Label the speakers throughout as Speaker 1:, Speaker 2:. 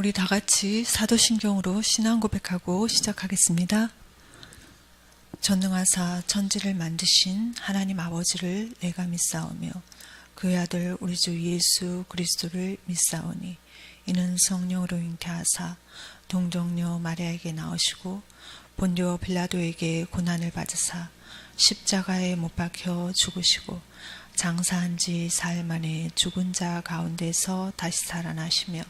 Speaker 1: 우리 다 같이 사도신경으로 신앙 고백하고 시작하겠습니다. 전능하사 천지를 만드신 하나님 아버지를 내가 믿사오며 그의 아들 우리 주 예수 그리스도를 믿사오니 이는 성령으로 잉태하사 동정녀 마리아에게 나오시고 본디오 빌라도에게 고난을 받으사 십자가에 못 박혀 죽으시고 장사한 지 사흘 만에 죽은 자 가운데서 다시 살아나시며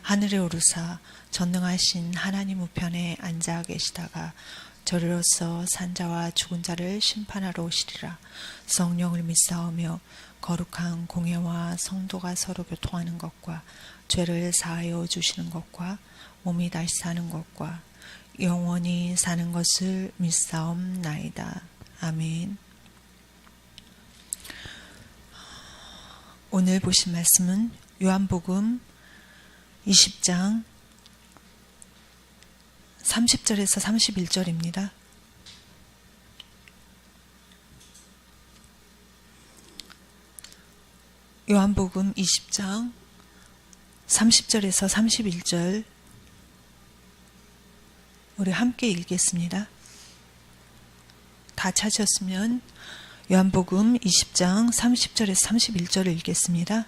Speaker 1: 하늘에 오르사 전능하신 하나님 우편에 앉아 계시다가 저리로서 산자와 죽은 자를 심판하러 오시리라. 성령을 믿사오며 거룩한 공예와 성도가 서로 교통하는 것과 죄를 사하여 주시는 것과 몸이 다시 사는 것과 영원히 사는 것을 믿사옵나이다. 아멘. 오늘 보신 말씀은 요한복음 20장 30절에서 31절입니다. 요한복음 20장 30절에서 31절 우리 함께 읽겠습니다. 다 찾으셨으면 요한복음 20장 30절에서 31절을 읽겠습니다.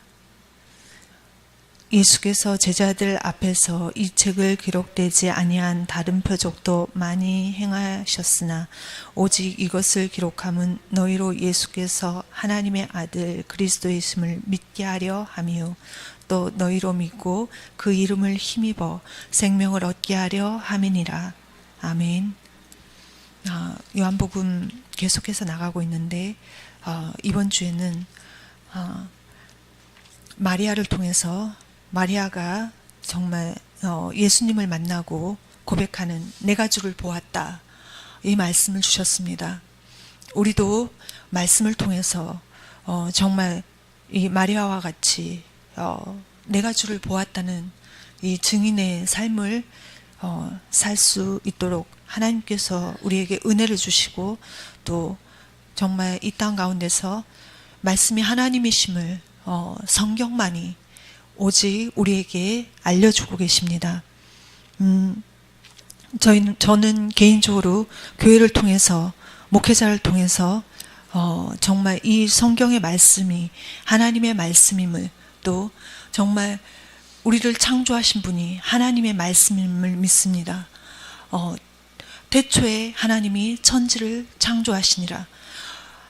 Speaker 1: 예수께서 제자들 앞에서 이 책을 기록되지 아니한 다른 표적도 많이 행하셨으나 오직 이것을 기록함은 너희로 예수께서 하나님의 아들 그리스도이심을 믿게 하려 함이요 또 너희로 믿고 그 이름을 힘입어 생명을 얻게 하려 함이니라. 아멘. 요한복음 계속해서 나가고 있는데 이번 주에는 마리아를 통해서 마리아가 정말 예수님을 만나고 고백하는 내가 주를 보았다 이 말씀을 주셨습니다. 우리도 말씀을 통해서 정말 이 마리아와 같이 내가 주를 보았다는 이 증인의 삶을 살 수 있도록 하나님께서 우리에게 은혜를 주시고 또 정말 이 땅 가운데서 말씀이 하나님이심을 성경만이 오직 우리에게 알려주고 계십니다. 저는 개인적으로 교회를 통해서 목회자를 통해서 정말 이 성경의 말씀이 하나님의 말씀임을 또 정말 우리를 창조하신 분이 하나님의 말씀임을 믿습니다. 태초에 하나님이 천지를 창조하시니라.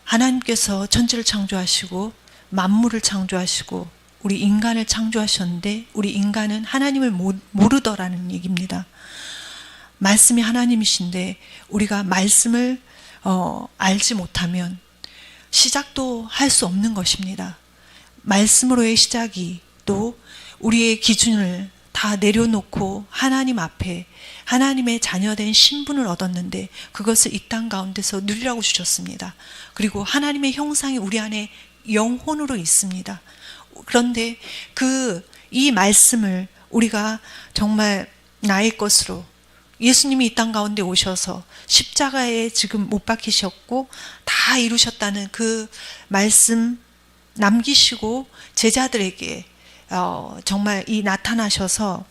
Speaker 1: 하나님께서 천지를 창조하시고 만물을 창조하시고 우리 인간을 창조하셨는데 우리 인간은 하나님을 모르더라는 얘기입니다. 말씀이 하나님이신데 우리가 말씀을 알지 못하면 시작도 할 수 없는 것입니다. 말씀으로의 시작이 또 우리의 기준을 다 내려놓고 하나님 앞에 하나님의 자녀된 신분을 얻었는데 그것을 이 땅 가운데서 누리라고 주셨습니다. 그리고 하나님의 형상이 우리 안에 영혼으로 있습니다. 그런데 이 말씀을 우리가 정말 나의 것으로 예수님이 이 땅 가운데 오셔서 십자가에 지금 못 박히셨고 다 이루셨다는 그 말씀 남기시고 제자들에게 정말 이 나타나셔서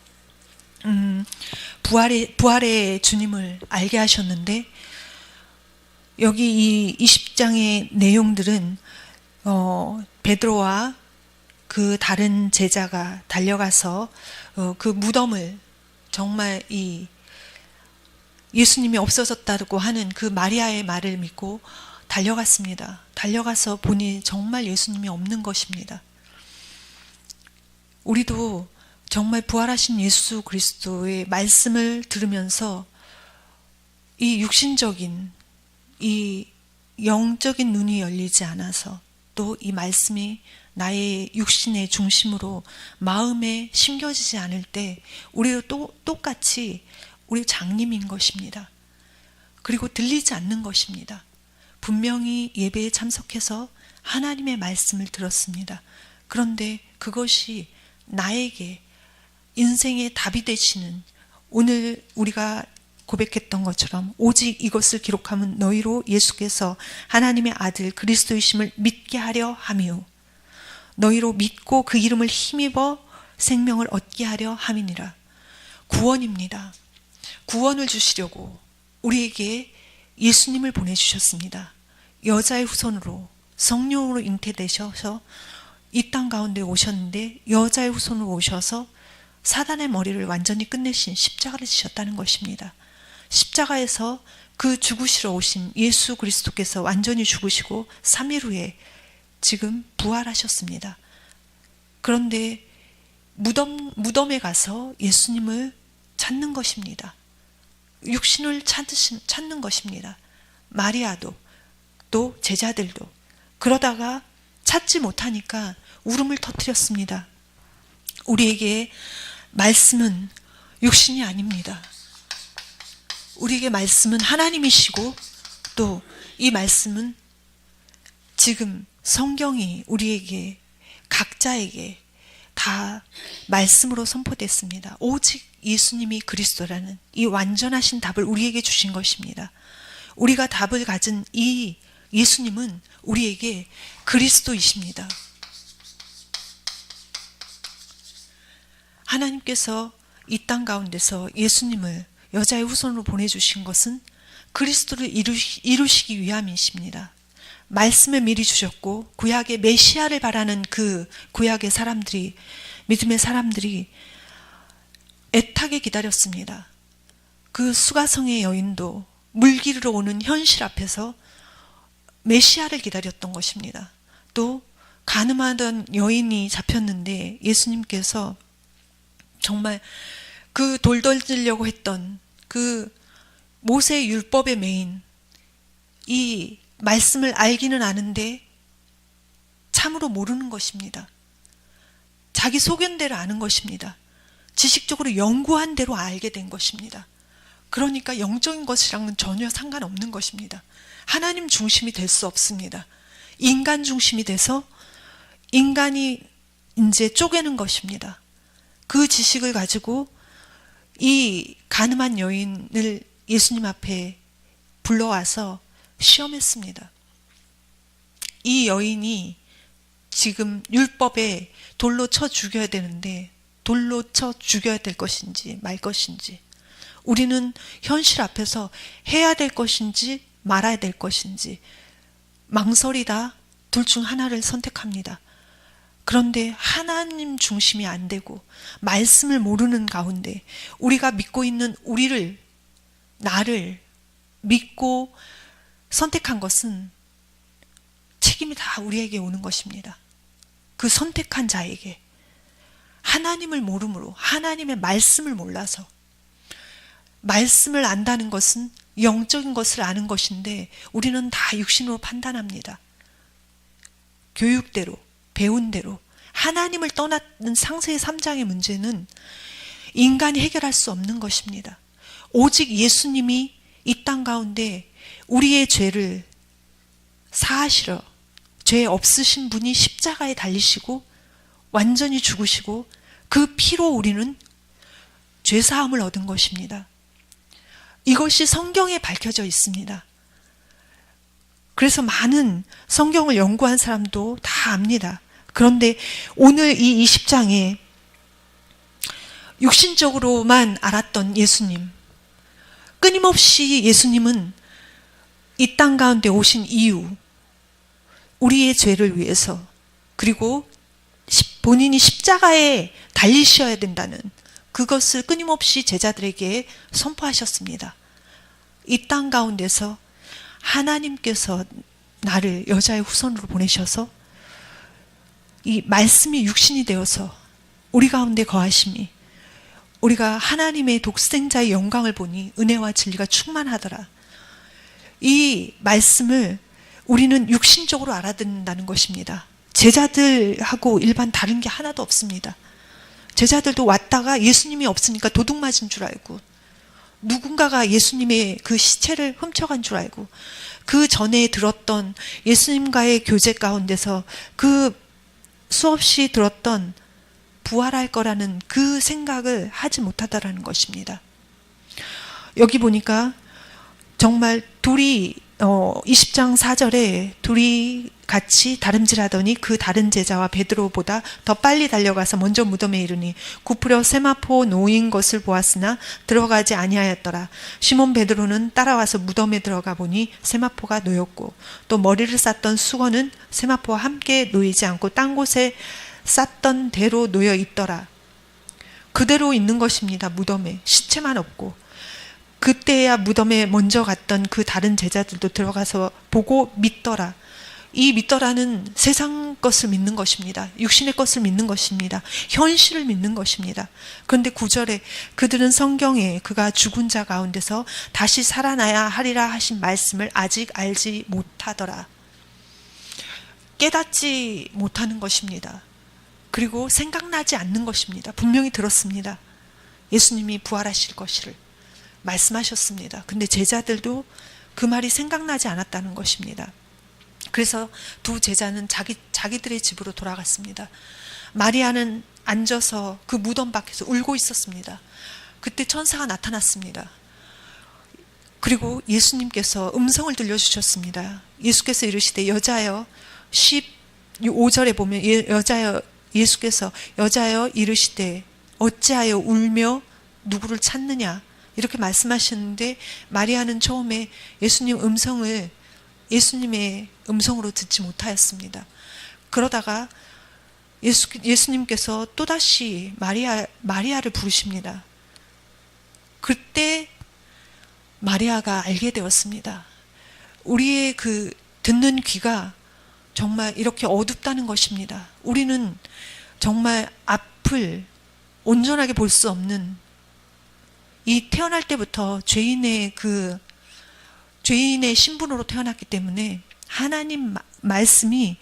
Speaker 1: 부활의 주님을 알게 하셨는데 여기 이 20장의 내용들은 베드로와 그 다른 제자가 달려가서 그 무덤을 정말 이 예수님이 없어졌다고 하는 그 마리아의 말을 믿고 달려갔습니다. 달려가서 보니 정말 예수님이 없는 것입니다. 우리도 정말 부활하신 예수 그리스도의 말씀을 들으면서 이 육신적인 이 영적인 눈이 열리지 않아서 또 이 말씀이 나의 육신의 중심으로 마음에 심겨지지 않을 때 우리도 똑같이 우리 장님인 것입니다. 그리고 들리지 않는 것입니다. 분명히 예배에 참석해서 하나님의 말씀을 들었습니다. 그런데 그것이 나에게 인생의 답이 되시는 오늘 우리가 고백했던 것처럼 오직 이것을 기록하면 너희로 예수께서 하나님의 아들 그리스도이심을 믿게 하려 함이요 너희로 믿고 그 이름을 힘입어 생명을 얻게 하려 함이니라. 구원입니다. 구원을 주시려고 우리에게 예수님을 보내주셨습니다. 여자의 후손으로 성령으로 잉태되셔서 이 땅 가운데 오셨는데 여자의 후손으로 오셔서 사단의 머리를 완전히 끝내신 십자가를 지셨다는 것입니다. 십자가에서 그 죽으시러 오신 예수 그리스도께서 완전히 죽으시고 3일 후에 지금 부활하셨습니다. 그런데 무덤에 가서 예수님을 찾는 것입니다. 육신을 찾는 것입니다. 마리아도 또 제자들도. 그러다가 찾지 못하니까 울음을 터뜨렸습니다. 우리에게 말씀은 육신이 아닙니다. 우리에게 말씀은 하나님이시고 또 이 말씀은 지금 성경이 우리에게 각자에게 다 말씀으로 선포됐습니다. 오직 예수님이 그리스도라는 이 완전하신 답을 우리에게 주신 것입니다. 우리가 답을 가진 이 예수님은 우리에게 그리스도이십니다. 하나님께서 이 땅 가운데서 예수님을 여자의 후손으로 보내주신 것은 그리스도를 이루시기 위함이십니다. 말씀을 미리 주셨고 구약의 메시아를 바라는 그 구약의 사람들이, 믿음의 사람들이 애타게 기다렸습니다. 그 수가성의 여인도 물기르러 오는 현실 앞에서 메시아를 기다렸던 것입니다. 또 가늠하던 여인이 잡혔는데 예수님께서 정말 그 돌 던지려고 했던 그 모세 율법의 메인 이 말씀을 알기는 아는데 참으로 모르는 것입니다. 자기 소견대로 아는 것입니다. 지식적으로 연구한 대로 알게 된 것입니다. 그러니까 영적인 것이랑은 전혀 상관없는 것입니다. 하나님 중심이 될 수 없습니다. 인간 중심이 돼서 인간이 이제 쪼개는 것입니다. 그 지식을 가지고 이 가늠한 여인을 예수님 앞에 불러와서 시험했습니다. 이 여인이 지금 율법에 돌로 쳐 죽여야 되는데 돌로 쳐 죽여야 될 것인지 말 것인지, 우리는 현실 앞에서 해야 될 것인지 말아야 될 것인지 망설이다 둘 중 하나를 선택합니다. 그런데 하나님 중심이 안 되고 말씀을 모르는 가운데 우리가 믿고 있는 나를 믿고 선택한 것은 책임이 다 우리에게 오는 것입니다. 그 선택한 자에게. 하나님을 모름으로, 하나님의 말씀을 몰라서. 말씀을 안다는 것은 영적인 것을 아는 것인데 우리는 다 육신으로 판단합니다. 교육대로, 배운 대로. 하나님을 떠나는 상세의 3장의 문제는 인간이 해결할 수 없는 것입니다. 오직 예수님이 이 땅 가운데 우리의 죄를 사하시러, 죄 없으신 분이 십자가에 달리시고 완전히 죽으시고 그 피로 우리는 죄사함을 얻은 것입니다. 이것이 성경에 밝혀져 있습니다. 그래서 많은 성경을 연구한 사람도 다 압니다. 그런데 오늘 이 20장에 육신적으로만 알았던 예수님, 끊임없이 예수님은 이 땅 가운데 오신 이유, 우리의 죄를 위해서, 그리고 본인이 십자가에 달리셔야 된다는 그것을 끊임없이 제자들에게 선포하셨습니다. 이 땅 가운데서 하나님께서 나를 여자의 후손으로 보내셔서 이 말씀이 육신이 되어서 우리 가운데 거하심이, 우리가 하나님의 독생자의 영광을 보니 은혜와 진리가 충만하더라. 이 말씀을 우리는 육신적으로 알아듣는다는 것입니다. 제자들하고 일반 다른 게 하나도 없습니다. 제자들도 왔다가 예수님이 없으니까 도둑 맞은 줄 알고, 누군가가 예수님의 그 시체를 훔쳐간 줄 알고, 그 전에 들었던 예수님과의 교제 가운데서 그 수없이 들었던 부활할 거라는 그 생각을 하지 못하다라는 것입니다. 여기 보니까 정말 둘이 20장 4절에 둘이 같이 다름질하더니 그 다른 제자와 베드로보다 더 빨리 달려가서 먼저 무덤에 이르니 굽으려 세마포 놓인 것을 보았으나 들어가지 아니하였더라. 시몬 베드로는 따라와서 무덤에 들어가 보니 세마포가 놓였고 또 머리를 쌌던 수건은 세마포와 함께 놓이지 않고 딴 곳에 쌌던 대로 놓여 있더라. 그대로 있는 것입니다. 무덤에 시체만 없고. 그때야 무덤에 먼저 갔던 그 다른 제자들도 들어가서 보고 믿더라. 이 믿더라는 세상 것을 믿는 것입니다. 육신의 것을 믿는 것입니다. 현실을 믿는 것입니다. 그런데 9절에 그들은 성경에 그가 죽은 자 가운데서 다시 살아나야 하리라 하신 말씀을 아직 알지 못하더라. 깨닫지 못하는 것입니다. 그리고 생각나지 않는 것입니다. 분명히 들었습니다. 예수님이 부활하실 것을 말씀하셨습니다. 근데 제자들도 그 말이 생각나지 않았다는 것입니다. 그래서 두 제자는 자기들의 집으로 돌아갔습니다. 마리아는 앉아서 그 무덤 밖에서 울고 있었습니다. 그때 천사가 나타났습니다. 그리고 예수님께서 음성을 들려주셨습니다. 예수께서 이르시되 여자여 15절에 보면 예수께서 여자여 이르시되 어찌하여 울며 누구를 찾느냐 이렇게 말씀하셨는데 마리아는 처음에 예수님의 음성으로 듣지 못하였습니다. 그러다가 예수님께서 또다시 마리아를 부르십니다. 그때 마리아가 알게 되었습니다. 우리의 그 듣는 귀가 정말 이렇게 어둡다는 것입니다. 우리는 정말 앞을 온전하게 볼 수 없는 이 태어날 때부터 죄인의 신분으로 태어났기 때문에 하나님 말씀이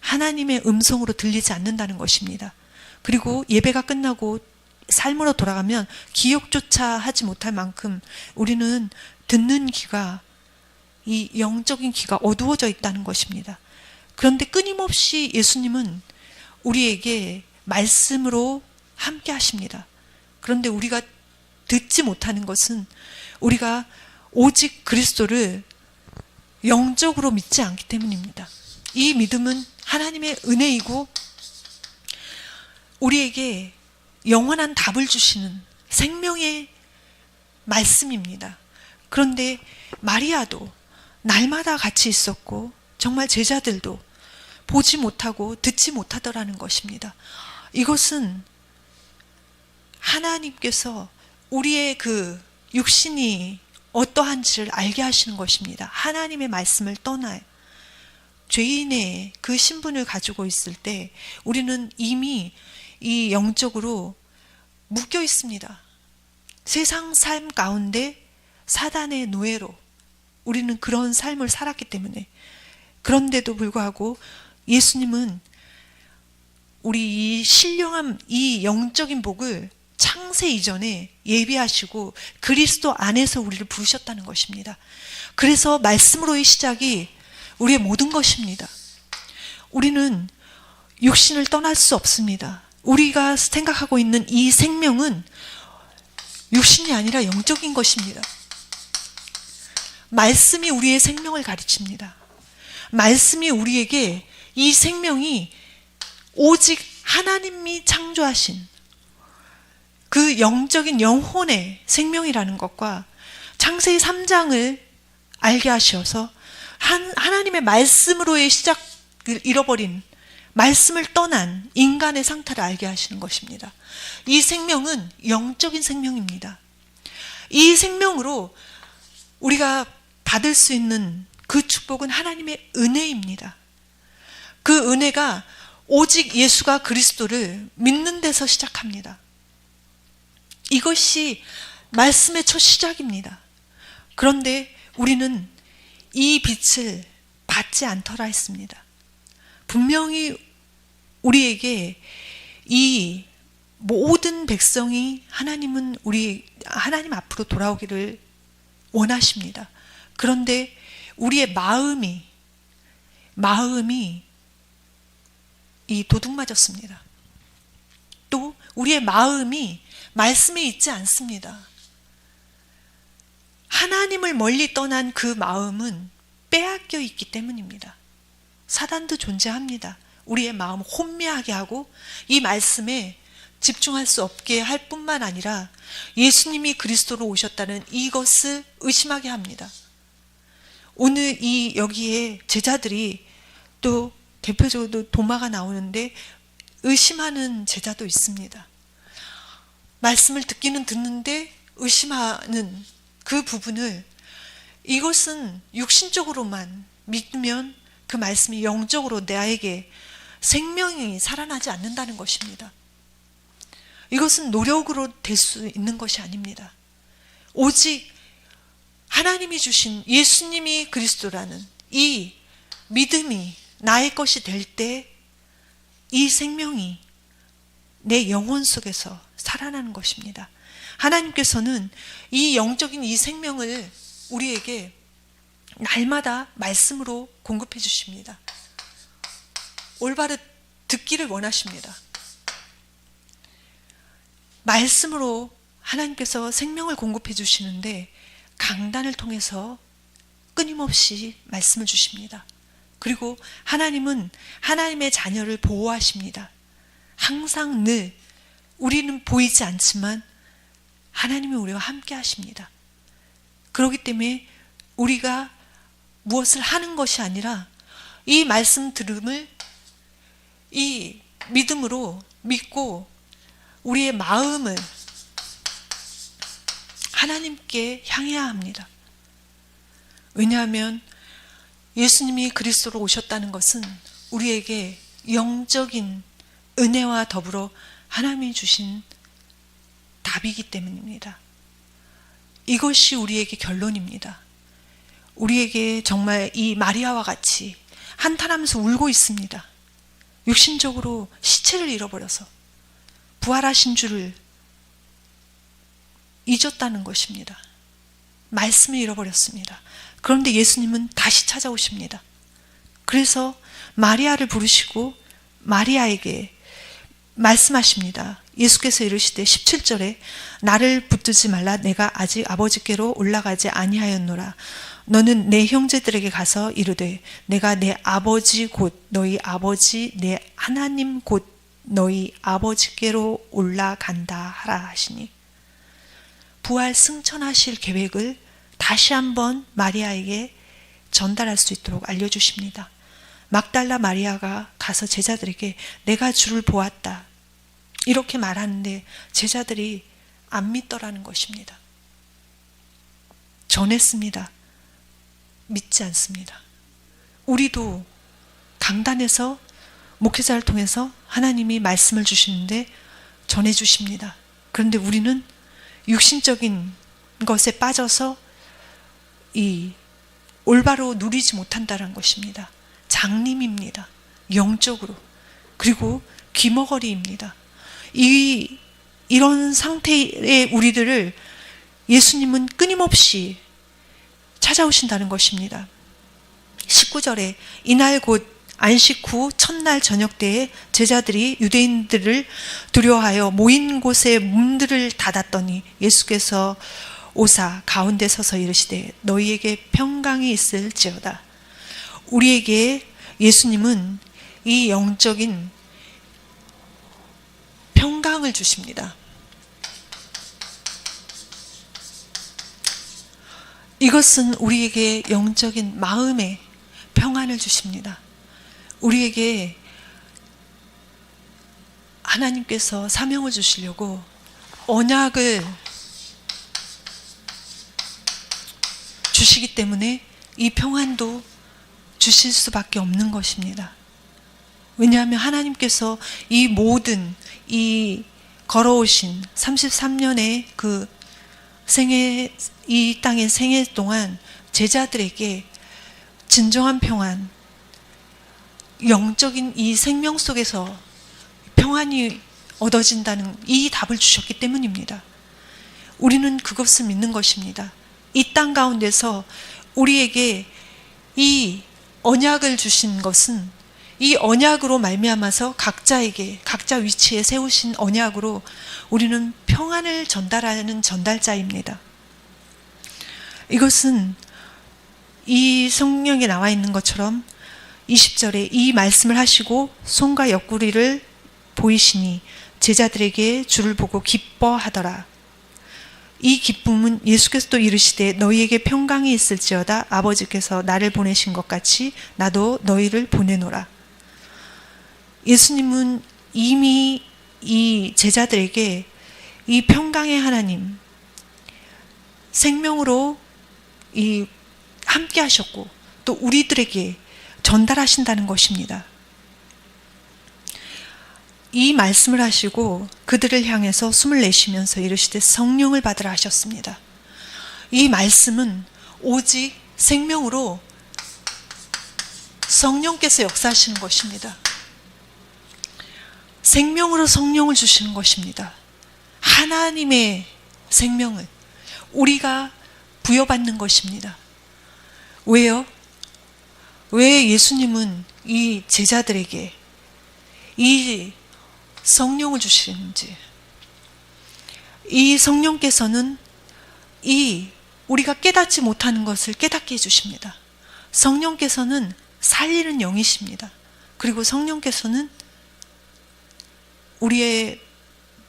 Speaker 1: 하나님의 음성으로 들리지 않는다는 것입니다. 그리고 예배가 끝나고 삶으로 돌아가면 기억조차 하지 못할 만큼 우리는 듣는 귀가 이 영적인 귀가 어두워져 있다는 것입니다. 그런데 끊임없이 예수님은 우리에게 말씀으로 함께 하십니다. 그런데 우리가 듣지 못하는 것은 우리가 오직 그리스도를 영적으로 믿지 않기 때문입니다. 이 믿음은 하나님의 은혜이고 우리에게 영원한 답을 주시는 생명의 말씀입니다. 그런데 마리아도 날마다 같이 있었고 정말 제자들도 보지 못하고 듣지 못하더라는 것입니다. 이것은 하나님께서 우리의 그 육신이 어떠한지를 알게 하시는 것입니다. 하나님의 말씀을 떠나요. 죄인의 그 신분을 가지고 있을 때 우리는 이미 이 영적으로 묶여 있습니다. 세상 삶 가운데 사단의 노예로 우리는 그런 삶을 살았기 때문에 그런데도 불구하고 예수님은 우리 이 신령한 이 영적인 복을 창세 이전에 예비하시고 그리스도 안에서 우리를 부르셨다는 것입니다. 그래서 말씀으로의 시작이 우리의 모든 것입니다. 우리는 육신을 떠날 수 없습니다. 우리가 생각하고 있는 이 생명은 육신이 아니라 영적인 것입니다. 말씀이 우리의 생명을 가르칩니다. 말씀이 우리에게 이 생명이 오직 하나님이 창조하신 그 영적인 영혼의 생명이라는 것과 창세기 3장을 알게 하셔서 하나님의 말씀으로의 시작을 잃어버린 말씀을 떠난 인간의 상태를 알게 하시는 것입니다. 이 생명은 영적인 생명입니다. 이 생명으로 우리가 받을 수 있는 그 축복은 하나님의 은혜입니다. 그 은혜가 오직 예수가 그리스도를 믿는 데서 시작합니다. 이것이 말씀의 첫 시작입니다. 그런데 우리는 이 빛을 받지 않더라 했습니다. 분명히 우리에게 이 모든 백성이 하나님 앞으로 돌아오기를 원하십니다. 그런데 우리의 마음이 이 도둑맞았습니다. 또 우리의 마음이 말씀에 있지 않습니다. 하나님을 멀리 떠난 그 마음은 빼앗겨 있기 때문입니다. 사단도 존재합니다. 우리의 마음을 혼미하게 하고 이 말씀에 집중할 수 없게 할 뿐만 아니라 예수님이 그리스도로 오셨다는 이것을 의심하게 합니다. 오늘 여기에 제자들이 또 대표적으로 도마가 나오는데 의심하는 제자도 있습니다. 말씀을 듣기는 듣는데 의심하는 그 부분을, 이것은 육신적으로만 믿으면 그 말씀이 영적으로 나에게 생명이 살아나지 않는다는 것입니다. 이것은 노력으로 될 수 있는 것이 아닙니다. 오직 하나님이 주신 예수님이 그리스도라는 이 믿음이 나의 것이 될 때 이 생명이 내 영혼 속에서 살아나는 것입니다. 하나님께서는 이 영적인 이 생명을 우리에게 날마다 말씀으로 공급해 주십니다. 올바로 듣기를 원하십니다. 말씀으로 하나님께서 생명을 공급해 주시는데 강단을 통해서 끊임없이 말씀을 주십니다. 그리고 하나님은 하나님의 자녀를 보호하십니다. 항상 늘 우리는 보이지 않지만 하나님이 우리와 함께 하십니다. 그렇기 때문에 우리가 무엇을 하는 것이 아니라 이 말씀 들음을 이 믿음으로 믿고 우리의 마음을 하나님께 향해야 합니다. 왜냐하면 예수님이 그리스도로 오셨다는 것은 우리에게 영적인 은혜와 더불어 하나님이 주신 답이기 때문입니다. 이것이 우리에게 결론입니다. 우리에게 정말 이 마리아와 같이 한탄하면서 울고 있습니다. 육신적으로 시체를 잃어버려서 부활하신 줄을 잊었다는 것입니다. 말씀을 잃어버렸습니다. 그런데 예수님은 다시 찾아오십니다. 그래서 마리아를 부르시고 마리아에게 말씀하십니다. 예수께서 이르시되 17절에 나를 붙들지 말라. 내가 아직 아버지께로 올라가지 아니하였노라. 너는 내 형제들에게 가서 이르되 내가 내 아버지 곧 너희 아버지 내 하나님 곧 너희 아버지께로 올라간다 하라 하시니, 부활 승천하실 계획을 다시 한번 마리아에게 전달할 수 있도록 알려주십니다. 막달라 마리아가 가서 제자들에게 내가 주를 보았다 이렇게 말하는데 제자들이 안 믿더라는 것입니다. 전했습니다. 믿지 않습니다. 우리도 강단에서 목회자를 통해서 하나님이 말씀을 주시는데 전해주십니다. 그런데 우리는 육신적인 것에 빠져서 이 올바로 누리지 못한다는 것입니다. 장님입니다. 영적으로. 그리고 귀머거리입니다. 이런 상태의 우리들을 예수님은 끊임없이 찾아오신다는 것입니다. 19절에 이날 곧 안식 후 첫날 저녁 때에 제자들이 유대인들을 두려워하여 모인 곳에 문들을 닫았더니 예수께서 오사 가운데 서서 이르시되 너희에게 평강이 있을지어다. 우리에게 예수님은 이 영적인 평강을 주십니다. 이것은 우리에게 영적인 마음의 평안을 주십니다. 우리에게 하나님께서 사명을 주시려고 언약을 주시기 때문에 이 평안도 주실 수밖에 없는 것입니다. 왜냐하면 하나님께서 이 모든 이 걸어오신 33년의 그 생애, 이 땅의 생애 동안 제자들에게 진정한 평안, 영적인 이 생명 속에서 평안이 얻어진다는 이 답을 주셨기 때문입니다. 우리는 그것을 믿는 것입니다. 이 땅 가운데서 우리에게 이 언약을 주신 것은 이 언약으로 말미암아서 각자에게 각자 위치에 세우신 언약으로 우리는 평안을 전달하는 전달자입니다. 이것은 이 성경에 나와 있는 것처럼 20절에 이 말씀을 하시고 손과 옆구리를 보이시니 제자들에게 주를 보고 기뻐하더라. 이 기쁨은 예수께서 또 이르시되 너희에게 평강이 있을지어다. 아버지께서 나를 보내신 것 같이 나도 너희를 보내노라. 예수님은 이미 이 제자들에게 이 평강의 하나님, 생명으로 함께 하셨고 또 우리들에게 전달하신다는 것입니다. 이 말씀을 하시고 그들을 향해서 숨을 내쉬면서 이르시되 성령을 받으라 하셨습니다. 이 말씀은 오직 생명으로 성령께서 역사하시는 것입니다. 생명으로 성령을 주시는 것입니다. 하나님의 생명을 우리가 부여받는 것입니다. 왜요? 왜 예수님은 이 제자들에게 이 성령을 주시는지, 이 성령께서는 우리가 깨닫지 못하는 것을 깨닫게 해주십니다. 성령께서는 살리는 영이십니다. 그리고 성령께서는 우리의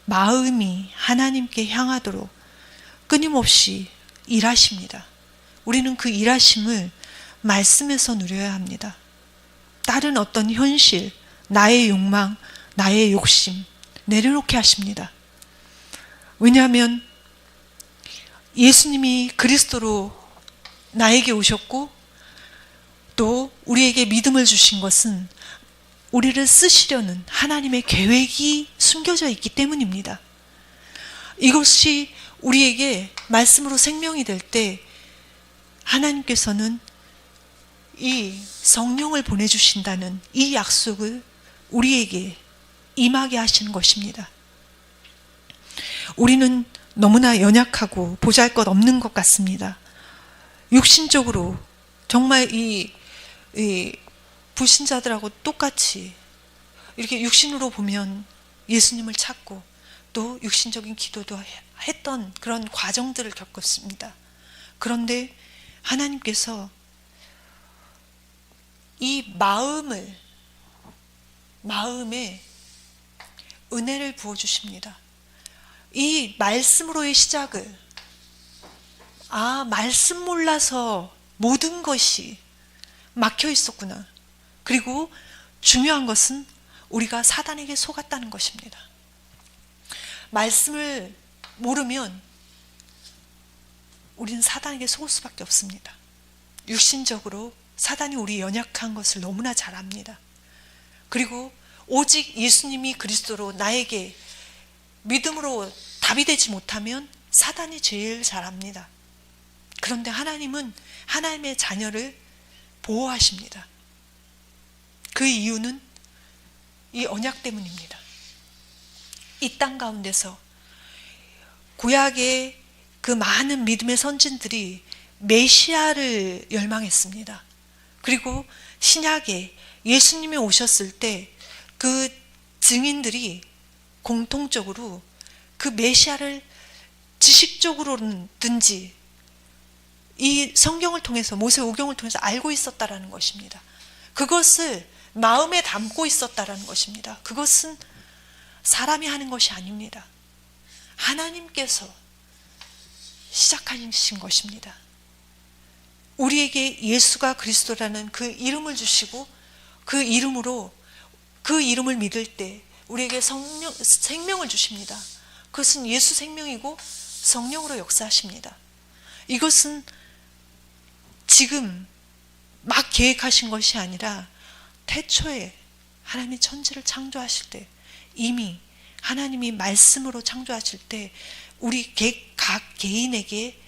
Speaker 1: 마음이 하나님께 향하도록 끊임없이 일하십니다. 우리는 그 일하심을 말씀에서 누려야 합니다. 다른 어떤 현실, 나의 욕망, 나의 욕심 내려놓게 하십니다. 왜냐하면 예수님이 그리스도로 나에게 오셨고 또 우리에게 믿음을 주신 것은 우리를 쓰시려는 하나님의 계획이 숨겨져 있기 때문입니다. 이것이 우리에게 말씀으로 생명이 될 때 하나님께서는 이 성령을 보내주신다는 이 약속을 우리에게 임하게 하시는 것입니다. 우리는 너무나 연약하고 보잘것없는 것 같습니다. 육신적으로 정말 이 불신자들하고 똑같이 이렇게 육신으로 보면 예수님을 찾고 또 육신적인 기도도 했던 그런 과정들을 겪었습니다. 그런데 하나님께서 이 마음에 은혜를 부어주십니다. 이 말씀으로의 시작을, 말씀 몰라서 모든 것이 막혀 있었구나. 그리고 중요한 것은 우리가 사단에게 속았다는 것입니다. 말씀을 모르면 우리는 사단에게 속을 수밖에 없습니다. 육신적으로 사단이 우리 연약한 것을 너무나 잘 압니다. 그리고 오직 예수님이 그리스도로 나에게 믿음으로 답이 되지 못하면 사단이 제일 잘 압니다. 그런데 하나님은 하나님의 자녀를 보호하십니다. 그 이유는 이 언약 때문입니다. 이 땅 가운데서 구약의 그 많은 믿음의 선진들이 메시아를 열망했습니다. 그리고 신약에 예수님이 오셨을 때 그 증인들이 공통적으로 그 메시아를 지식적으로든지 이 성경을 통해서 모세오경을 통해서 알고 있었다라는 것입니다. 그것을 마음에 담고 있었다라는 것입니다. 그것은 사람이 하는 것이 아닙니다. 하나님께서 시작하신 것입니다. 우리에게 예수가 그리스도라는 그 이름을 주시고 그 이름으로 그 이름을 믿을 때 우리에게 생명을 주십니다. 그것은 예수 생명이고 성령으로 역사하십니다. 이것은 지금 막 계획하신 것이 아니라 태초에 하나님이 천지를 창조하실 때 이미 하나님이 말씀으로 창조하실 때 우리 각 개인에게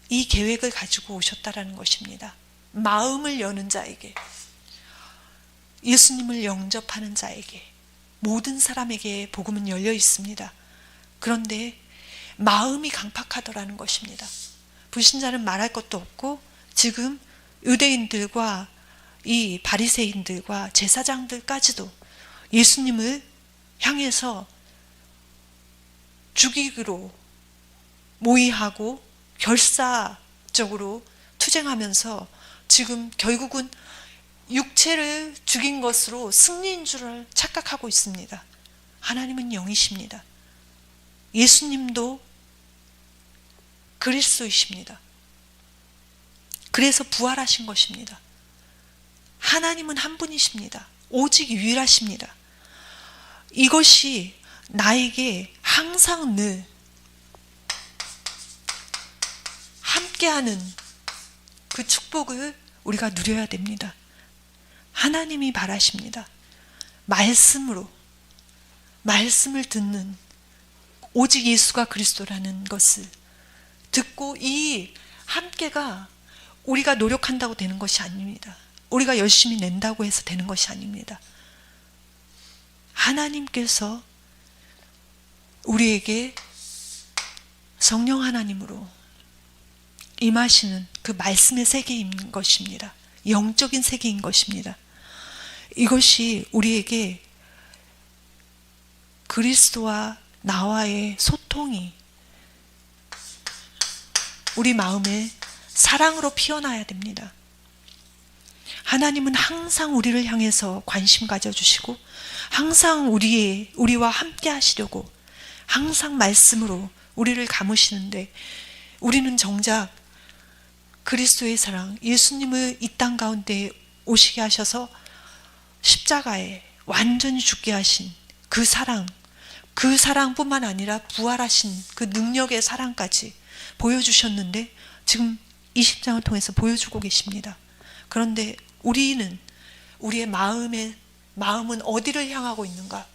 Speaker 1: 이 계획을 가지고 오셨다라는 것입니다. 마음을 여는 자에게, 예수님을 영접하는 자에게, 모든 사람에게 복음은 열려 있습니다. 그런데 마음이 강팍하더라는 것입니다. 불신자는 말할 것도 없고 지금 유대인들과 이 바리새인들과 제사장들까지도 예수님을 향해서 죽이기로 모의하고 적으로 투쟁하면서 지금 결국은 육체를 죽인 것으로 승리인 줄을 착각하고 있습니다. 하나님은 영이십니다. 예수님도 그리스도이십니다. 그래서 부활하신 것입니다. 하나님은 한 분이십니다. 오직 유일하십니다. 이것이 나에게 항상 늘 함께하는 그 축복을 우리가 누려야 됩니다. 하나님이 바라십니다. 말씀으로, 말씀을 듣는 오직 예수가 그리스도라는 것을 듣고, 이 함께가 우리가 노력한다고 되는 것이 아닙니다. 우리가 열심히 낸다고 해서 되는 것이 아닙니다. 하나님께서 우리에게 성령 하나님으로 임하시는 그 말씀의 세계인 것입니다. 영적인 세계인 것입니다. 이것이 우리에게 그리스도와 나와의 소통이 우리 마음에 사랑으로 피어나야 됩니다. 하나님은 항상 우리를 향해서 관심 가져주시고 항상 우리와 함께 하시려고 항상 말씀으로 우리를 감으시는데, 우리는 정작 그리스도의 사랑, 예수님을 이 땅 가운데 오시게 하셔서 십자가에 완전히 죽게 하신 그 사랑뿐만 아니라 부활하신 그 능력의 사랑까지 보여주셨는데 지금 이 십장을 통해서 보여주고 계십니다. 그런데 우리의 마음은 어디를 향하고 있는가?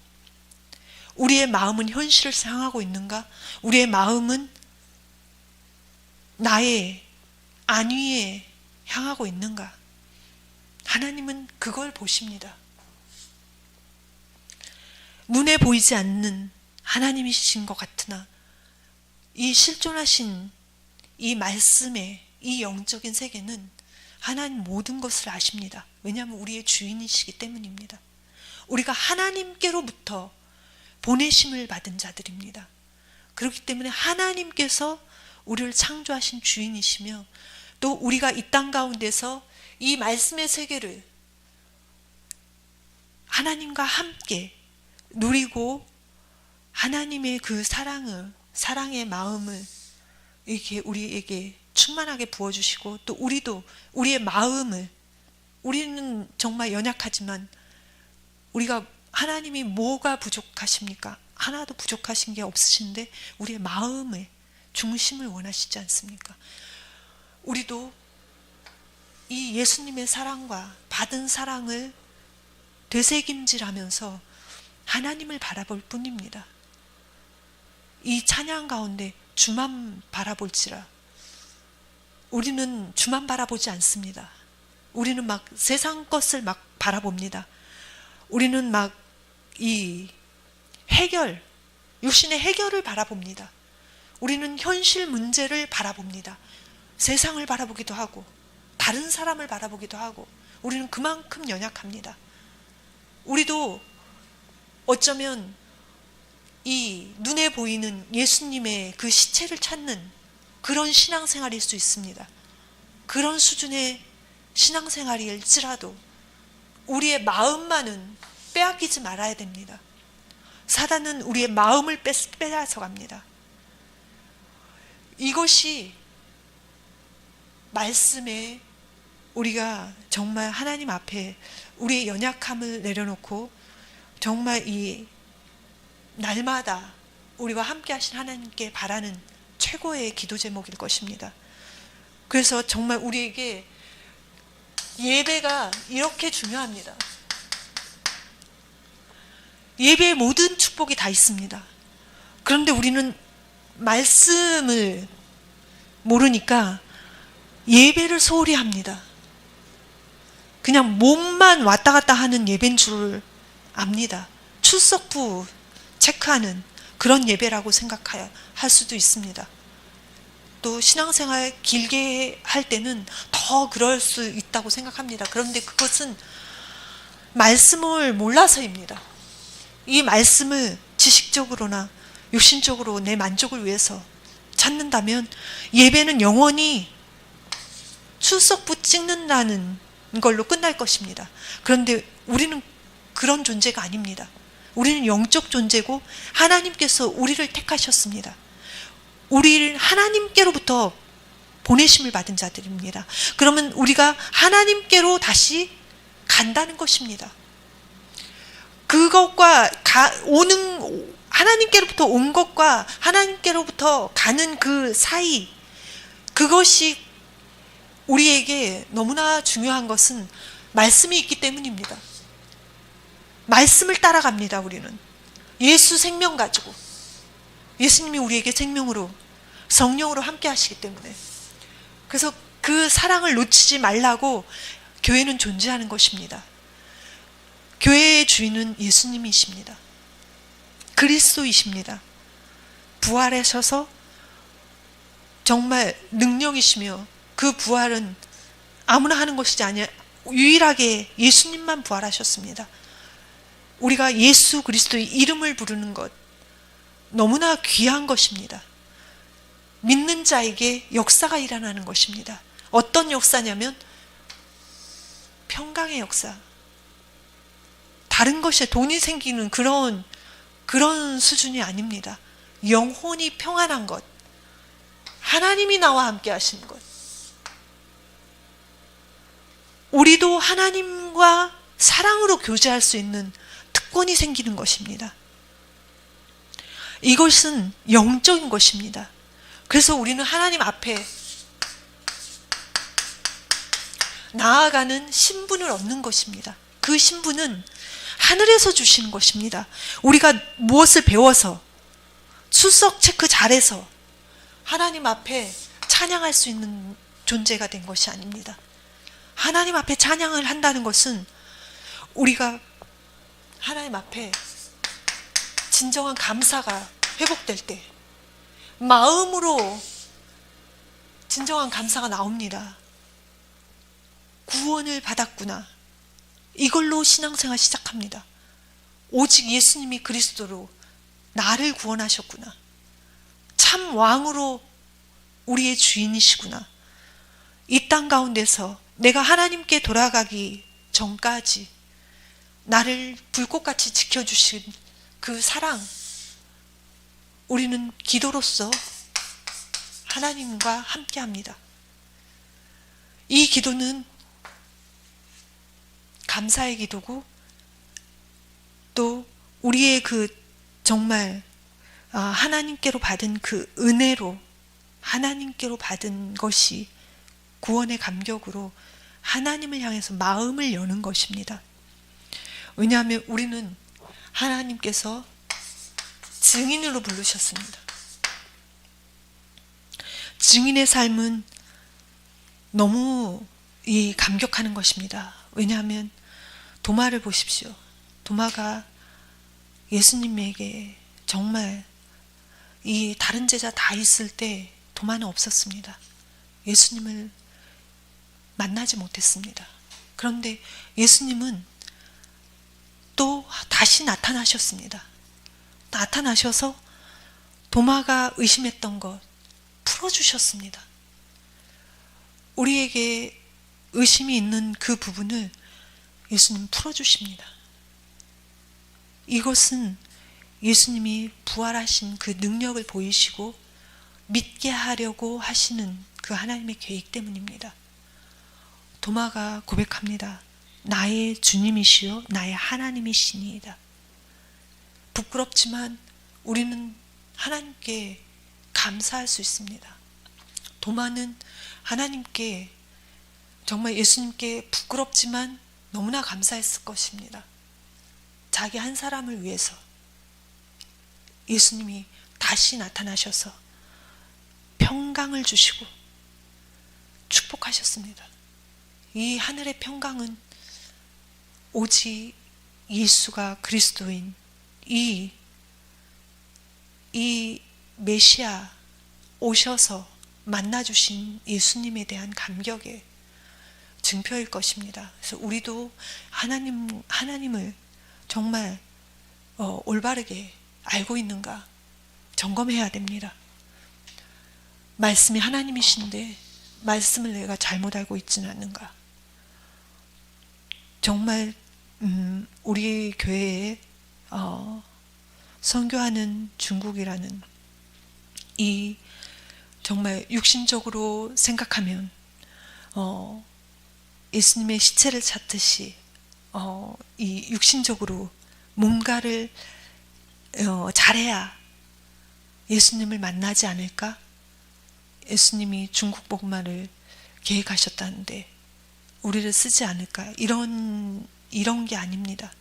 Speaker 1: 우리의 마음은 현실을 향하고 있는가? 우리의 마음은 나의 안위에 향하고 있는가? 하나님은 그걸 보십니다. 눈에 보이지 않는 하나님이신 것 같으나 이 실존하신 이 말씀의 이 영적인 세계는 하나님 모든 것을 아십니다. 왜냐하면 우리의 주인이시기 때문입니다. 우리가 하나님께로부터 보내심을 받은 자들입니다. 그렇기 때문에 하나님께서 우리를 창조하신 주인이시며, 또 우리가 이 땅 가운데서 이 말씀의 세계를 하나님과 함께 누리고 하나님의 그 사랑의 마음을 이렇게 우리에게 충만하게 부어주시고, 또 우리도 우리의 마음을, 우리는 정말 연약하지만 우리가 하나님이 뭐가 부족하십니까? 하나도 부족하신 게 없으신데 우리의 마음의 중심을 원하시지 않습니까? 우리도 이 예수님의 사랑과 받은 사랑을 되새김질하면서 하나님을 바라볼 뿐입니다. 이 찬양 가운데 주만 바라볼지라. 우리는 주만 바라보지 않습니다. 우리는 막 세상 것을 막 바라봅니다. 우리는 막 이 육신의 해결을 바라봅니다. 우리는 현실 문제를 바라봅니다. 세상을 바라보기도 하고 다른 사람을 바라보기도 하고, 우리는 그만큼 연약합니다. 우리도 어쩌면 이 눈에 보이는 예수님의 그 시체를 찾는 그런 신앙생활일 수 있습니다. 그런 수준의 신앙생활일지라도 우리의 마음만은 빼앗기지 말아야 됩니다. 사단은 우리의 마음을 빼앗아 갑니다. 이것이 말씀에 우리가 정말 하나님 앞에 우리의 연약함을 내려놓고 정말 이 날마다 우리와 함께 하신 하나님께 바라는 최고의 기도 제목일 것입니다. 그래서 정말 우리에게 예배가 이렇게 중요합니다. 예배의 모든 축복이 다 있습니다. 그런데 우리는 말씀을 모르니까 예배를 소홀히 합니다. 그냥 몸만 왔다 갔다 하는 예배인 줄 압니다. 출석부 체크하는 그런 예배라고 생각할 수도 있습니다. 또 신앙생활 길게 할 때는 더 그럴 수 있다고 생각합니다. 그런데 그것은 말씀을 몰라서입니다. 이 말씀을 지식적으로나 육신적으로 내 만족을 위해서 찾는다면 예배는 영원히 출석부 찍는다는 걸로 끝날 것입니다. 그런데 우리는 그런 존재가 아닙니다. 우리는 영적 존재고 하나님께서 우리를 택하셨습니다. 우리를 하나님께로부터 보내심을 받은 자들입니다. 그러면 우리가 하나님께로 다시 간다는 것입니다. 그것과 하나님께로부터 온 것과 하나님께로부터 가는 그 사이, 그것이 우리에게 너무나 중요한 것은 말씀이 있기 때문입니다. 말씀을 따라갑니다. 우리는 예수 생명 가지고, 예수님이 우리에게 생명으로 성령으로 함께 하시기 때문에, 그래서 그 사랑을 놓치지 말라고 교회는 존재하는 것입니다. 교회의 주인은 예수님이십니다. 그리스도이십니다. 부활하셔서 정말 능력이시며, 그 부활은 아무나 하는 것이지 아니라 유일하게 예수님만 부활하셨습니다. 우리가 예수 그리스도의 이름을 부르는 것 너무나 귀한 것입니다. 믿는 자에게 역사가 일어나는 것입니다. 어떤 역사냐면 평강의 역사. 다른 것에 돈이 생기는 그런 수준이 아닙니다. 영혼이 평안한 것, 하나님이 나와 함께 하시는 것, 우리도 하나님과 사랑으로 교제할 수 있는 특권이 생기는 것입니다. 이것은 영적인 것입니다. 그래서 우리는 하나님 앞에 나아가는 신분을 얻는 것입니다. 그 신분은 하늘에서 주시는 것입니다. 우리가 무엇을 배워서 출석 체크 잘해서 하나님 앞에 찬양할 수 있는 존재가 된 것이 아닙니다. 하나님 앞에 찬양을 한다는 것은 우리가 하나님 앞에 진정한 감사가 회복될 때 마음으로 진정한 감사가 나옵니다. 구원을 받았구나. 이걸로 신앙생활 시작합니다. 오직 예수님이 그리스도로 나를 구원하셨구나. 참 왕으로 우리의 주인이시구나. 이 땅 가운데서 내가 하나님께 돌아가기 전까지 나를 불꽃같이 지켜주신 그 사랑, 우리는 기도로서 하나님과 함께합니다. 이 기도는 감사의 기도고, 또 우리의 그 정말 하나님께로 받은 그 은혜로, 하나님께로 받은 것이 구원의 감격으로 하나님을 향해서 마음을 여는 것입니다. 왜냐하면 우리는 하나님께서 증인으로 부르셨습니다. 증인의 삶은 너무 감격하는 것입니다. 왜냐하면 도마를 보십시오. 도마가 예수님에게 정말 이 다른 제자 다 있을 때 도마는 없었습니다. 예수님을 만나지 못했습니다. 그런데 예수님은 또 다시 나타나셨습니다. 나타나셔서 도마가 의심했던 것 풀어주셨습니다. 우리에게 의심이 있는 그 부분을 예수님 풀어주십니다. 이것은 예수님이 부활하신 그 능력을 보이시고 믿게 하려고 하시는 그 하나님의 계획 때문입니다. 도마가 고백합니다. 나의 주님이시요 나의 하나님이시니이다. 부끄럽지만 우리는 하나님께 감사할 수 있습니다. 도마는 하나님께, 정말 예수님께 부끄럽지만 너무나 감사했을 것입니다. 자기 한 사람을 위해서 예수님이 다시 나타나셔서 평강을 주시고 축복하셨습니다. 이 하늘의 평강은 오직 예수가 그리스도인 이 메시아 오셔서 만나주신 예수님에 대한 감격의 증표일 것입니다. 그래서 우리도 하나님을 정말 올바르게 알고 있는가 점검해야 됩니다. 말씀이 하나님이신데 말씀을 내가 잘못 알고 있지는 않는가. 정말 우리 교회에 선교하는 중국이라는 이 정말 육신적으로 생각하면 예수님의 시체를 찾듯이 이 육신적으로 뭔가를 잘해야 예수님을 만나지 않을까? 예수님이 중국 복음화를 계획하셨다는데 우리를 쓰지 않을까? 이런 게 아닙니다.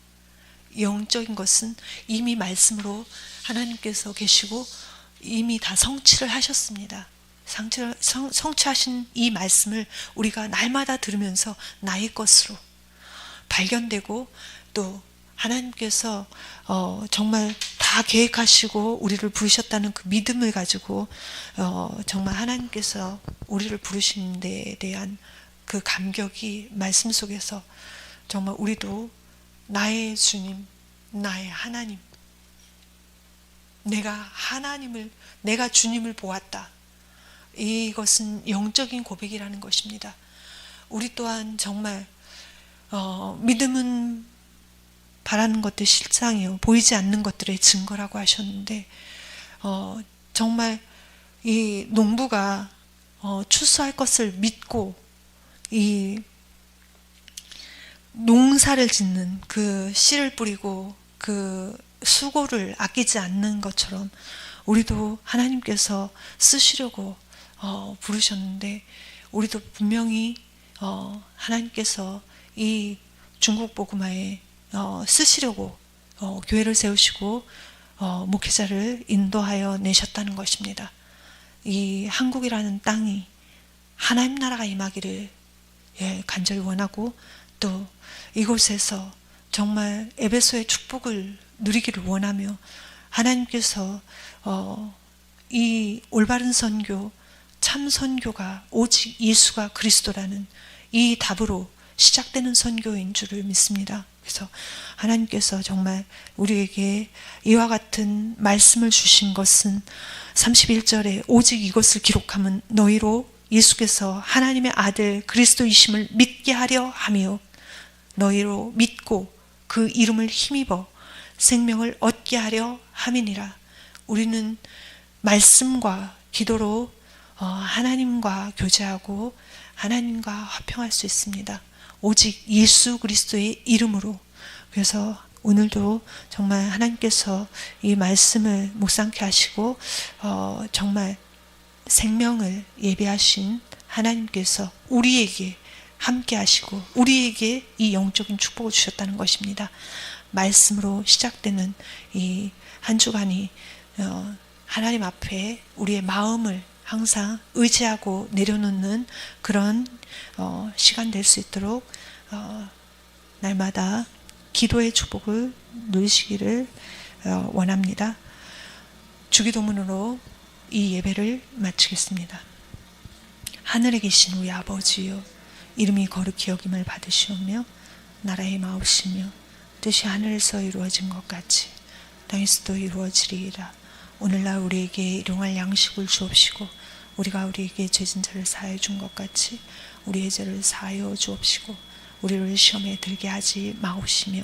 Speaker 1: 영적인 것은 이미 말씀으로 하나님께서 계시고 이미 다 성취를 하셨습니다. 성취하신 이 말씀을 우리가 날마다 들으면서 나의 것으로 발견되고 또 하나님께서 정말 다 계획하시고 우리를 부르셨다는 그 믿음을 가지고 정말 하나님께서 우리를 부르신 데에 대한 그 감격이 말씀 속에서 정말 우리도 나의 주님, 나의 하나님, 내가 주님을 보았다. 이것은 영적인 고백이라는 것입니다. 우리 또한 정말 믿음은 바라는 것들 실상이요 보이지 않는 것들의 증거라고 하셨는데 정말 이 농부가 추수할 것을 믿고 이 농사를 짓는 그 씨를 뿌리고 그 수고를 아끼지 않는 것처럼 우리도 하나님께서 쓰시려고 부르셨는데 우리도 분명히 하나님께서 이 중국 복음화에 쓰시려고 교회를 세우시고 목회자를 인도하여 내셨다는 것입니다. 이 한국이라는 땅이 하나님 나라가 임하기를 간절히 원하고 또 이곳에서 정말 에베소의 축복을 누리기를 원하며 하나님께서 이 올바른 선교, 참 선교가 오직 예수가 그리스도라는 이 답으로 시작되는 선교인 줄을 믿습니다. 그래서 하나님께서 정말 우리에게 이와 같은 말씀을 주신 것은 31절에 오직 이것을 기록하면 너희로 예수께서 하나님의 아들 그리스도이심을 믿게 하려 하며 너희로 믿고 그 이름을 힘입어 생명을 얻게 하려 함이니라. 우리는 말씀과 기도로 하나님과 교제하고 하나님과 화평할 수 있습니다. 오직 예수 그리스도의 이름으로. 그래서 오늘도 정말 하나님께서 이 말씀을 묵상케 하시고 정말 생명을 예배하신 하나님께서 우리에게 함께 하시고 우리에게 이 영적인 축복을 주셨다는 것입니다. 말씀으로 시작되는 이 한 주간이 하나님 앞에 우리의 마음을 항상 의지하고 내려놓는 그런 시간 될 수 있도록 날마다 기도의 축복을 누리시기를 원합니다. 주기도문으로 이 예배를 마치겠습니다. 하늘에 계신 우리 아버지여, 이름이 거룩히 여김을 받으시오며 나라의 마옵시며 뜻이 하늘에서 이루어진 것 같이 땅에서도 이루어지리이다. 오늘날 우리에게 일용할 양식을 주옵시고 우리가 우리에게 죄진 자를 사하여 준 것 같이 우리의 죄를 사하여 주옵시고 우리를 시험에 들게 하지 마옵시며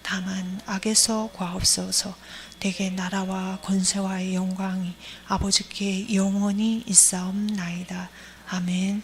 Speaker 1: 다만 악에서 구하옵소서. 대개 나라와 권세와 영광이 아버지께 영원히 있사옵나이다. 아멘.